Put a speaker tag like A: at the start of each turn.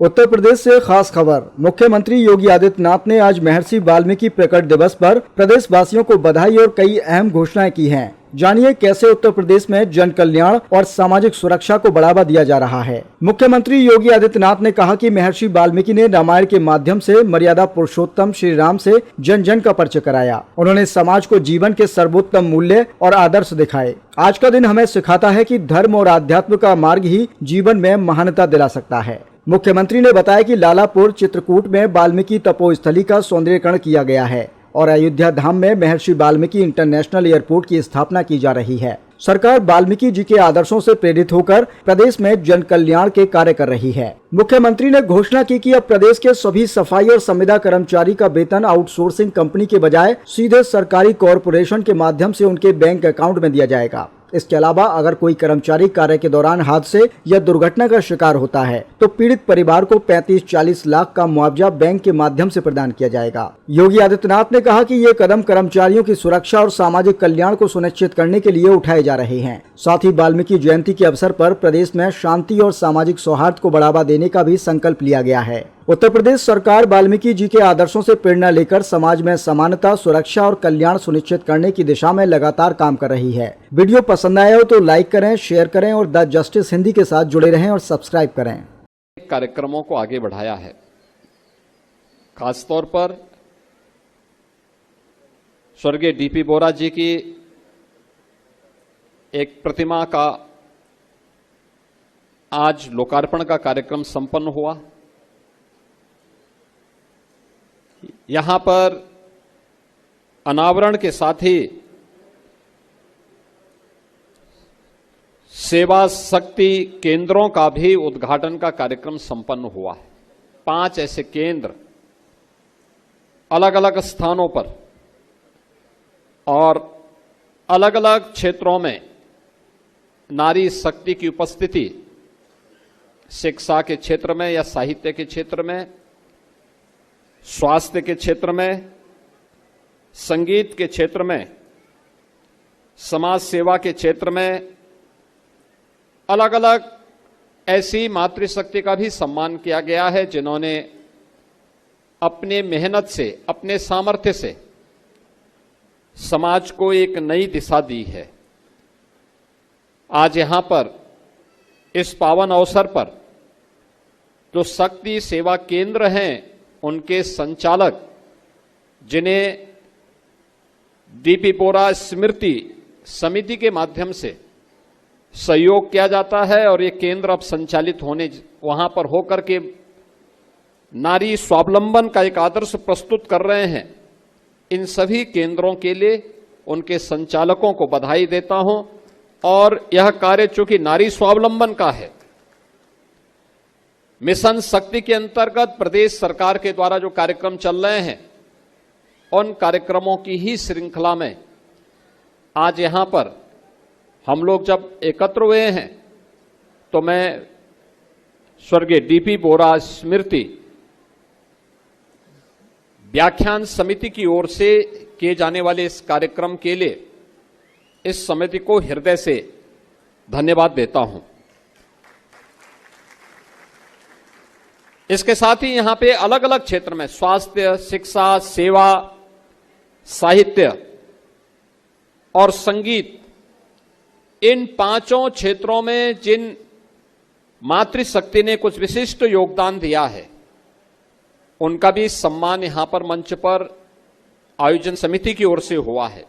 A: उत्तर प्रदेश से खास खबर। मुख्यमंत्री योगी आदित्यनाथ ने आज महर्षि वाल्मीकि प्रकट दिवस पर प्रदेश वासियों को बधाई और कई अहम घोषणाएं की हैं। जानिए कैसे उत्तर प्रदेश में जन कल्याण और सामाजिक सुरक्षा को बढ़ावा दिया जा रहा है। मुख्यमंत्री योगी आदित्यनाथ ने कहा कि महर्षि वाल्मीकि ने रामायण के माध्यम से मर्यादा पुरुषोत्तम श्री राम से जन जन का परिचय कराया। उन्होंने समाज को जीवन के सर्वोत्तम मूल्य और आदर्श दिखाए। आज का दिन हमें सिखाता है कि धर्म और आध्यात्म का मार्ग ही जीवन में महानता दिला सकता है। मुख्यमंत्री ने बताया कि लालापुर चित्रकूट में वाल्मीकि तपोस्थली का सौंदर्यीकरण किया गया है और अयोध्या धाम में महर्षि वाल्मीकि इंटरनेशनल एयरपोर्ट की स्थापना की जा रही है। सरकार वाल्मीकि जी के आदर्शों से प्रेरित होकर प्रदेश में जन कल्याण के कार्य कर रही है। मुख्यमंत्री ने घोषणा की कि अब प्रदेश के सभी सफाई और संविदा कर्मचारी का वेतन आउटसोर्सिंग कंपनी के बजाय सीधे सरकारी कॉरपोरेशन के माध्यम से उनके बैंक अकाउंट में दिया जाएगा। इसके अलावा अगर कोई कर्मचारी कार्य के दौरान हादसे या दुर्घटना का शिकार होता है तो पीड़ित परिवार को 35-40 लाख का मुआवजा बैंक के माध्यम से प्रदान किया जाएगा। योगी आदित्यनाथ ने कहा कि ये कदम कर्मचारियों की सुरक्षा और सामाजिक कल्याण को सुनिश्चित करने के लिए उठाए जा रहे हैं। साथ ही वाल्मीकि जयंती के अवसर पर प्रदेश में शांति और सामाजिक सौहार्द को बढ़ावा देने का भी संकल्प लिया गया है। उत्तर प्रदेश सरकार वाल्मीकि जी के आदर्शों से प्रेरणा लेकर समाज में समानता, सुरक्षा और कल्याण सुनिश्चित करने की दिशा में लगातार काम कर रही है। वीडियो पसंद आया हो तो लाइक करें, शेयर करें और द जस्टिस हिंदी के साथ जुड़े रहें और सब्सक्राइब करें।
B: कार्यक्रमों को आगे बढ़ाया है। खासतौर पर स्वर्गीय डीपी बोरा जी की एक प्रतिमा का आज लोकार्पण का कार्यक्रम संपन्न हुआ। यहां पर अनावरण के साथ ही सेवा शक्ति केंद्रों का भी उद्घाटन का कार्यक्रम संपन्न हुआ है। 5 ऐसे केंद्र अलग अलग स्थानों पर और अलग अलग क्षेत्रों में नारी शक्ति की उपस्थिति, शिक्षा के क्षेत्र में या साहित्य के क्षेत्र में, स्वास्थ्य के क्षेत्र में, संगीत के क्षेत्र में, समाज सेवा के क्षेत्र में अलग अलग ऐसी मातृशक्ति का भी सम्मान किया गया है जिन्होंने अपने मेहनत से, अपने सामर्थ्य से समाज को एक नई दिशा दी है। आज यहां पर इस पावन अवसर पर जो शक्ति सेवा केंद्र हैं उनके संचालक, जिन्हें डीपी बोरा स्मृति समिति के माध्यम से सहयोग किया जाता है और ये केंद्र अब संचालित होने वहां पर होकर के नारी स्वावलंबन का एक आदर्श प्रस्तुत कर रहे हैं। इन सभी केंद्रों के लिए उनके संचालकों को बधाई देता हूं और यह कार्य चूंकि नारी स्वावलंबन का है, मिशन शक्ति के अंतर्गत प्रदेश सरकार के द्वारा जो कार्यक्रम चल रहे हैं उन कार्यक्रमों की ही श्रृंखला में आज यहां पर हम लोग जब एकत्र हुए हैं तो मैं स्वर्गीय डीपी बोरा स्मृति व्याख्यान समिति की ओर से किए जाने वाले इस कार्यक्रम के लिए इस समिति को हृदय से धन्यवाद देता हूं। इसके साथ ही यहां पे अलग अलग क्षेत्र में स्वास्थ्य, शिक्षा, सेवा, साहित्य और संगीत, इन 5 क्षेत्रों में जिन मातृशक्ति ने कुछ विशिष्ट योगदान दिया है उनका भी सम्मान यहां पर मंच पर आयोजन समिति की ओर से हुआ है।